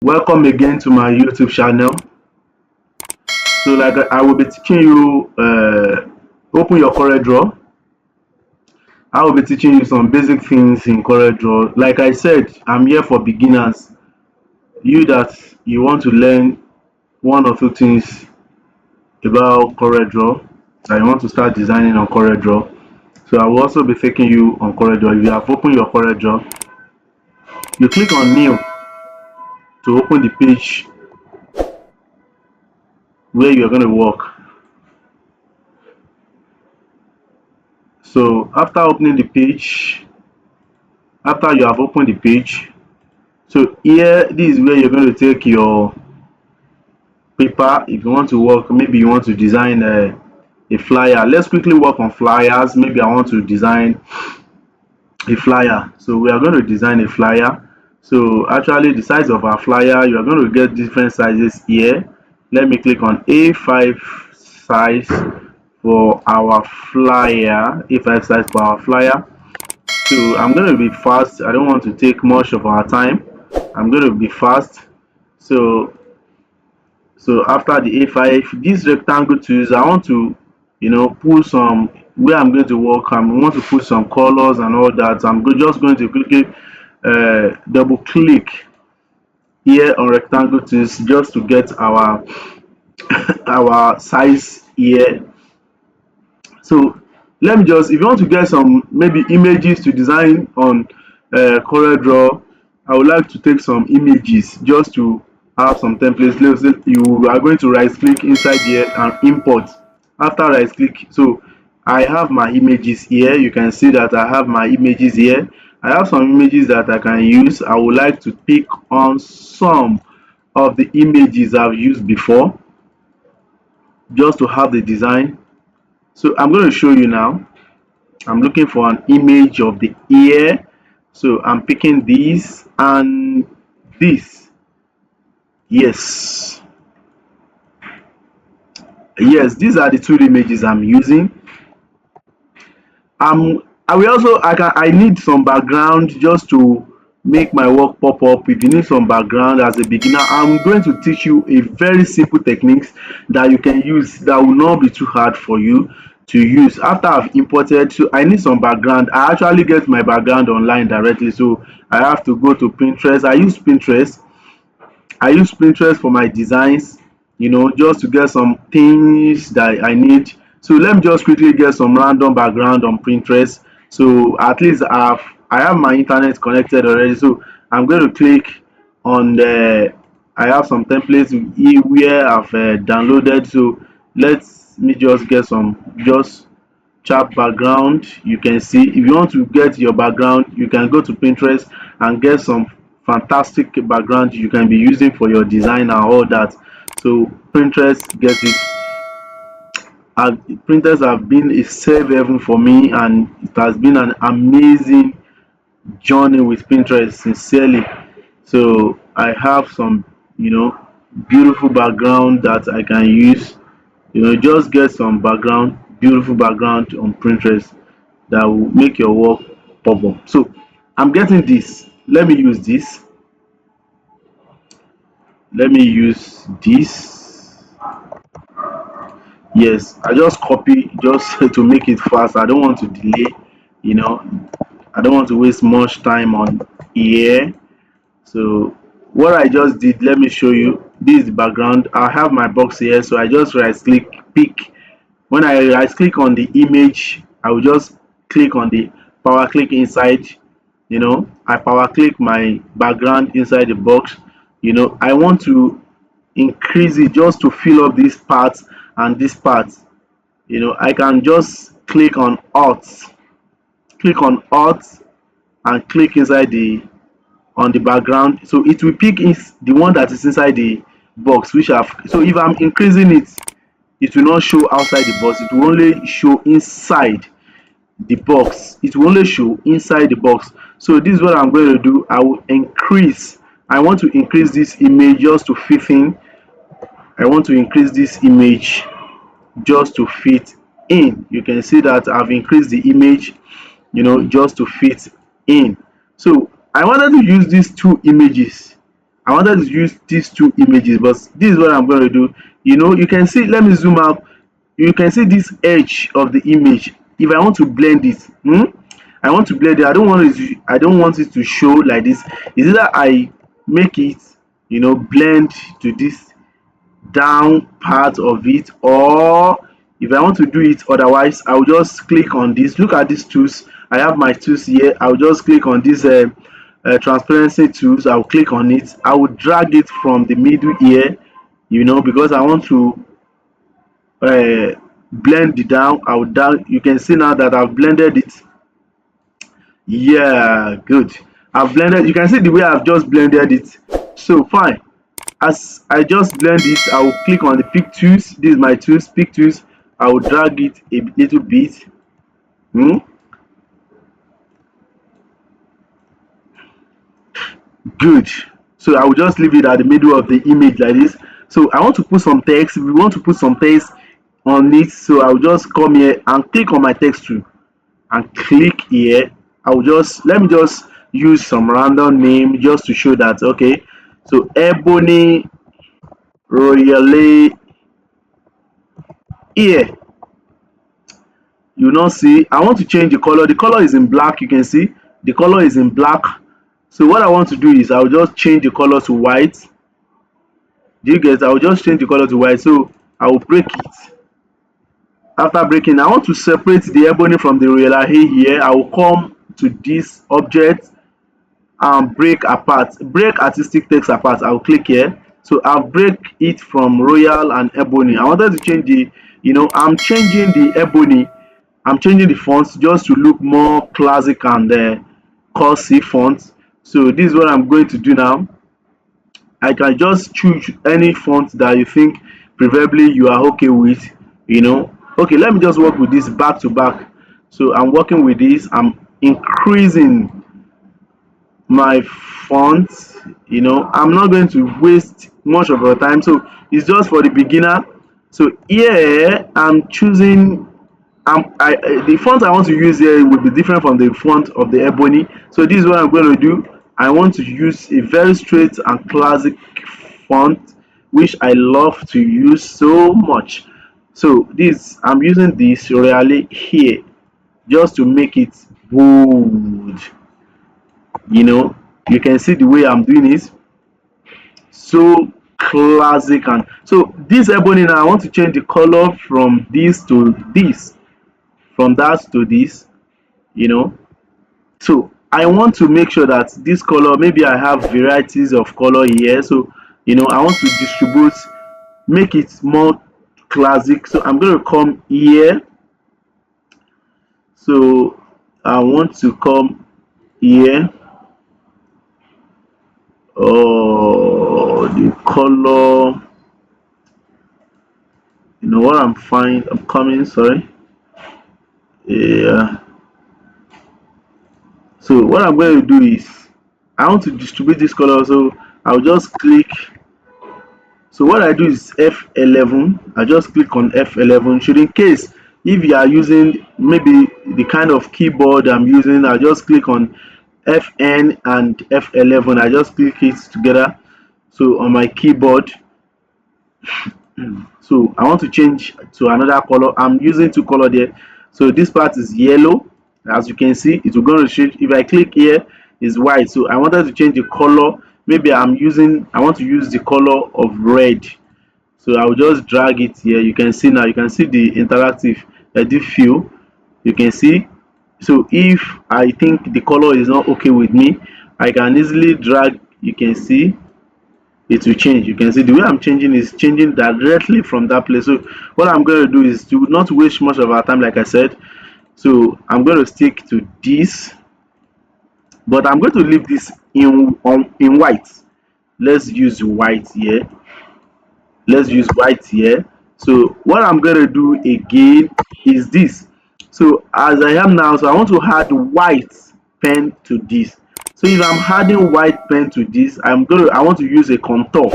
Welcome again to my YouTube channel. So, like I will be teaching you, open your CorelDraw. I will be teaching you some basic things in CorelDraw. Like I said, I'm here for beginners. You that you want to learn one or two things about CorelDraw, that you want to start designing on CorelDraw. So I will also be taking you on CorelDraw. If you have opened your CorelDraw, you click on New to open the page where you are going to work. So after opening the page, after you have opened the page, so here this is where you're going to take your paper. If you want to work, maybe you want to design a flyer. Let's quickly work on flyers. Maybe I want to design a flyer. So we are going to design a flyer. So actually the size of our flyer, you are going to get different sizes here. Let me click on A5 size for our flyer. A5 size for our flyer. So I'm going to be fast. I don't want to take much of our time. I'm going to be fast. So after the A5, this rectangle tools, I want to, put some, where I'm going to work, I want to put some colors and all that. I'm just going to quickly double click here on rectangle tools just to get our our size here. So let me just, if you want to get some maybe images to design on CorelDraw, I would like to take some images just to have some templates. Let's say you are going to right click inside here and import. After right click, so I have my images here. You can see that I have my images here. I have some images that I can use. I would like to pick on some of the images I've used before just to have the design. So I'm going to show you now. I'm looking for an image of the ear. So I'm picking this and this. Yes. Yes, these are the two images I'm using. I will also I need some background just to make my work pop up. If you need some background as a beginner, I'm going to teach you a very simple techniques that you can use that will not be too hard for you to use. After I've imported, so I need some background. I actually get my background online directly, so I have to go to Pinterest. I use Pinterest for my designs, just to get some things that I need. So let me just quickly get some random background on Pinterest. So at least I have my internet connected already. So I'm going to click on the, I have some templates where I've downloaded. So let me just get some just chap background. You can see if you want to get your background, you can go to Pinterest and get some fantastic background you can be using for your design and all that. So Pinterest gets it. Printers have been a safe haven for me, and it has been an amazing journey with Pinterest, sincerely. So I have some, beautiful background that I can use. Just get some background, beautiful background on Pinterest that will make your work pop up. So I'm getting this. Let me use this. Let me use this. Yes, I just copy just to make it fast. I don't want to delay, you know. I don't want to waste much time on here. So what I just did, let me show you. This is the background. I have my box here, so I just right click, pick. When I right click on the image, I will just click on the power click inside. I power click my background inside the box. I want to increase it just to fill up this part and this part. I can just click on alt and click inside the on the background, so it will pick is the one that is inside the box which I've. So if I'm increasing it, it will not show outside the box, it will only show inside the box. It will only show inside the box. So this is what I'm going to do. I want to increase this image just to fit in. I want to increase this image just to fit in. You can see that I've increased the image, just to fit in. So I wanted to use these two images I wanted to use these two images, but this is what I'm going to do. You can see, let me zoom out. You can see this edge of the image. If I want to blend it, I want to blend it. I don't want it to show like this. Is either I make it, blend to this down part of it, or if I want to do it otherwise, I'll just click on this. Look at these tools. I have my tools here. I'll just click on this transparency tools. I'll click on it. I will drag it from the middle here, because I want to blend it down. You can see now that I've blended it. Yeah, good. I've blended. You can see the way I've just blended it. So fine. As I just blend it, I will click on the pick tools. This is my tools, pick tools. I will drag it a little bit. Good. So I will just leave it at the middle of the image like this. So I want to put some text. If we want to put some text on it, so I will just come here and click on my text tool and click here. Let me just use some random name just to show that, okay. So Ebony Royale here. You now see I want to change the color. The color is in black. You can see the color is in black. So what I want to do is I'll just change the color to white. Do you get? I'll just change the color to white. So I will break it. After breaking, I want to separate the ebony from the royal here. I will come to this object and break artistic text apart. I will click here. So I'll break it from royal and ebony. I wanted to change I'm changing the ebony. I'm changing the fonts just to look more classic and cursive fonts. So this is what I'm going to do now. I can just choose any font that you think preferably you are okay with. Okay, let me just work with this back to back. So I'm working with this. I'm increasing my font. I'm not going to waste much of your time, so it's just for the beginner. So here I'm choosing the font I want to use here will be different from the font of the ebony. So this is what I'm going to do. I want to use a very straight and classic font which I love to use so much. So I'm using this Royale here just to make it bold. You can see the way I'm doing it, so classic. And so this ebony, now I want to change the color from this to this, from that to this. So I want to make sure that this color, maybe I have varieties of color here, so I want to distribute, make it more classic. So I'm going to come here. So I want to come here. Oh, the color, what I'm coming, sorry. Yeah. So what I'm going to do is I want to distribute this color, so I'll just click. So what I do is F11. I just click on F11. Should, in case if you are using maybe the kind of keyboard I'm using, I just click on Fn and F11. I just click it together. So on my keyboard, so I want to change to another color. I'm using two color there. So this part is yellow. As you can see, it will go to change. If I click here, is white. So I wanted to change the color. Maybe I want to use the color of red. So I will just drag it here. You can see now. You can see the interactive edit feel. You can see. So if I think the color is not okay with me, I can easily drag. You can see it will change. You can see the way I'm changing is changing directly from that place. So what I'm going to do is to not waste much of our time, like I said. So I'm going to stick to this, but I'm going to leave this in white. Let's use white here. So what I'm going to do again is this. So as I am now, so I want to add white pen to this. So if I'm adding white pen to this, I want to use a contour.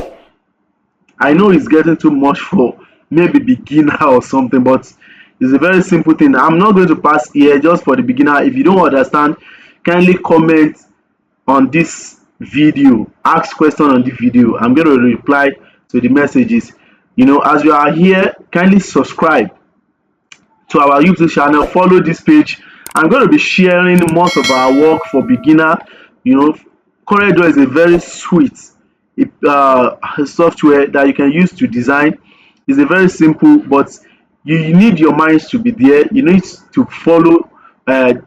I know it's getting too much for maybe beginner or something, but it's a very simple thing. I'm not going to pass here just for the beginner. If you don't understand, kindly comment on this video, ask question on the video. I'm going to reply to the messages. As you are here, kindly subscribe to our YouTube channel, follow this page. I'm going to be sharing most of our work for beginner. CorelDraw is a very sweet software that you can use to design. It's a very simple, but you need your minds to be there. You need to follow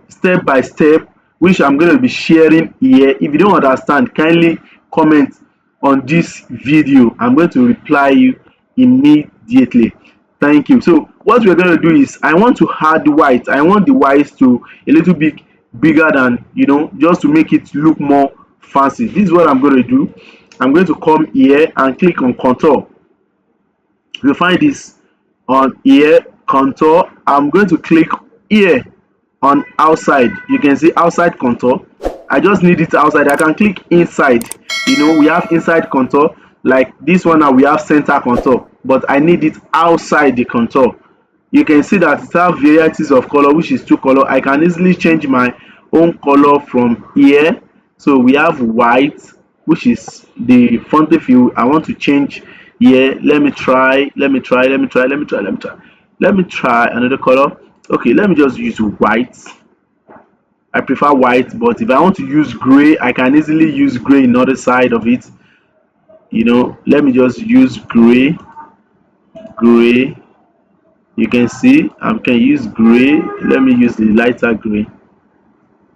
step by step, which I'm going to be sharing here. If you don't understand, kindly comment on this video. I'm going to reply you immediately. Thank you. So what we're going to do is, I want to add white. I want the white to a little bit bigger than, just to make it look more fancy. This is what I'm going to do. I'm going to come here and click on contour. You'll find this on here, contour. I'm going to click here on outside. You can see outside contour. I just need it outside. I can click inside. We have inside contour. Like this one now, we have center contour, but I need it outside the contour. You can see that it has varieties of color, which is two color. I can easily change my own color from here. So we have white, which is the font view. I want to change here. Let me try another color. Okay, let me just use white. I prefer white, but if I want to use gray, I can easily use gray in the other side of it. Let me just use gray. You can see I can use gray. Let me use the lighter gray.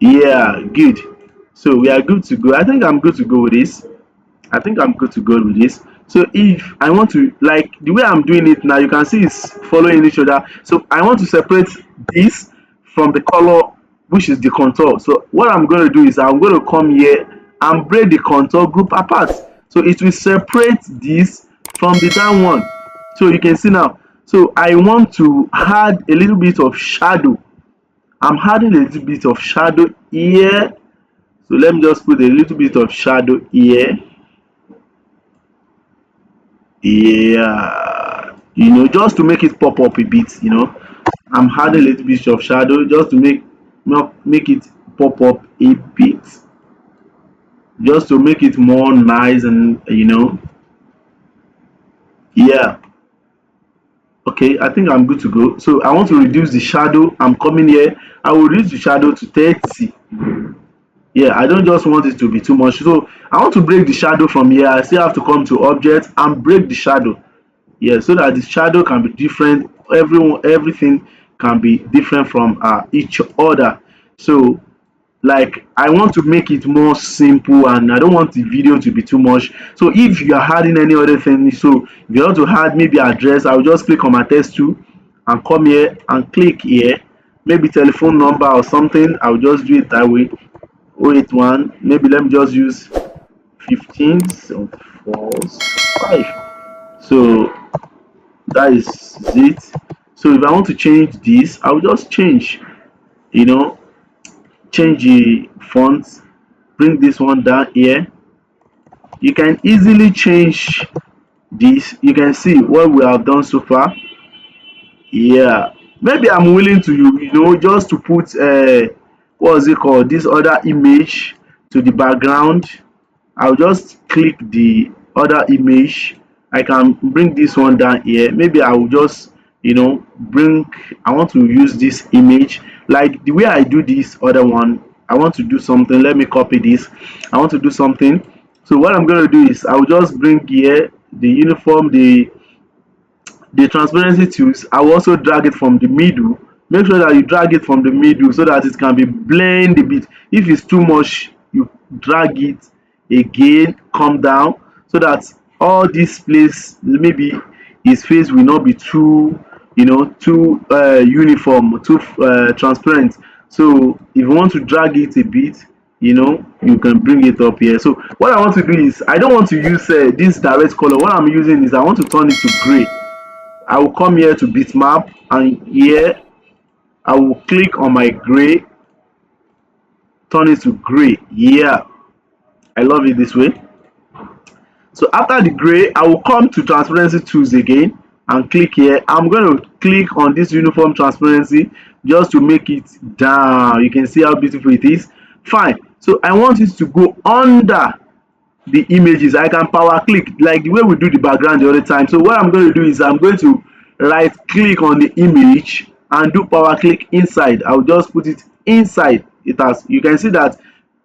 Yeah, good. So we are good to go. I think I'm good to go with this. So if I want to, like the way I'm doing it now, you can see it's following each other. So I want to separate this from the color, which is the contour. So what I'm going to do is, I'm going to come here and break the contour group apart. So it will separate this from the down one. So you can see now. So I want to add a little bit of shadow. I'm adding a little bit of shadow here. So let me just put a little bit of shadow here. Yeah, just to make it pop up a bit. I'm adding a little bit of shadow just to make it pop up a bit, just to make it more nice, and yeah. Okay, I think I'm good to go. So I want to reduce the shadow. I'm coming here. I will reduce the shadow to 30. Yeah, I don't just want it to be too much. So I want to break the shadow from here. I still have to come to object and break the shadow. Yeah, so that the shadow can be different. Everything can be different from each other. So like I want to make it more simple, and I don't want the video to be too much. So if you are adding any other thing, so if you want to add maybe address, I'll just click on my text tool and come here and click here, maybe telephone number or something. I'll just do it that way. 081, maybe let me just use 15.45. So that is it. So if I want to change this, I'll just change the font, bring this one down here. You can easily change this. You can see what we have done so far. Yeah, maybe I'm willing to just to put what's it called, this other image to the background. I'll just click the other image. I can bring this one down here. Maybe I will just I want to use this image like the way I do this other one. I want to do something. Let me copy this. I want to do something. So what I'm going to do is, I will just bring here the uniform, the transparency tools. I will also drag it from the middle. Make sure that you drag it from the middle so that it can be blend a bit. If it's too much, you drag it again, come down, so that all this place, maybe his face will not be too too uniform, too transparent. So if you want to drag it a bit, you can bring it up here. So what I want to do is, I don't want to use this direct color. What I'm using is, I want to turn it to gray. I will come here to bitmap, and here I will click on my gray, turn it to gray. Yeah, I love it this way. So after the gray, I will come to transparency tools again and click here. I'm going to click on this uniform transparency just to make it down. You can see how beautiful it is. Fine. So I want it to go under the images. I can power click like the way we do the background the other time. So what I'm going to do is I'm going to right click on the image and do power click inside. I'll just put it inside. It has, you can see that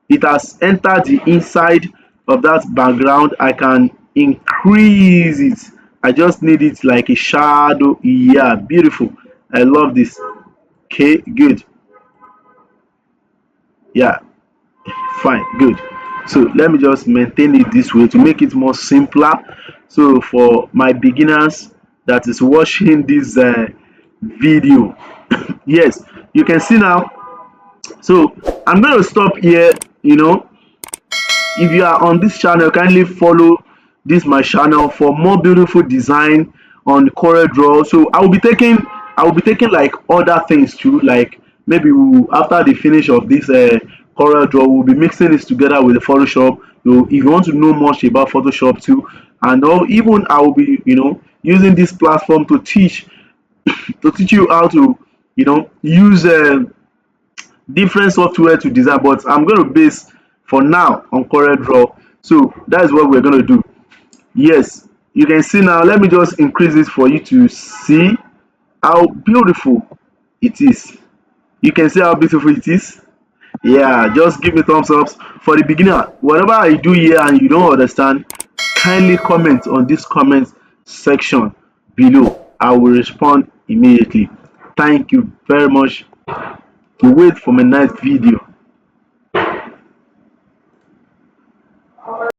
it has entered the inside of that background. I can increase it. I just need it like a shadow. Yeah, beautiful. I love this. Okay, good. Yeah, fine, good. So let me just maintain it this way to make it more simpler. So for my beginners that is watching this video, yes, you can see now. So I'm going to stop here. If you are on this channel, kindly follow this my channel for more beautiful design on CorelDraw. So I will be taking like other things too, like maybe after the finish of this CorelDraw, we'll be mixing this together with the Photoshop. So if you want to know much about Photoshop too, and even I will be using this platform to teach you how to use different software to design, but I'm going to base for now on CorelDraw. So that's what we're going to do. Yes, you can see now. Let me just increase this for you to see how beautiful it is. You can see how beautiful it is. Yeah, just give me thumbs up. For the beginner, whatever I do here and you don't understand, kindly comment on this comment section below. I will respond immediately. Thank you very much. To wait for my next video.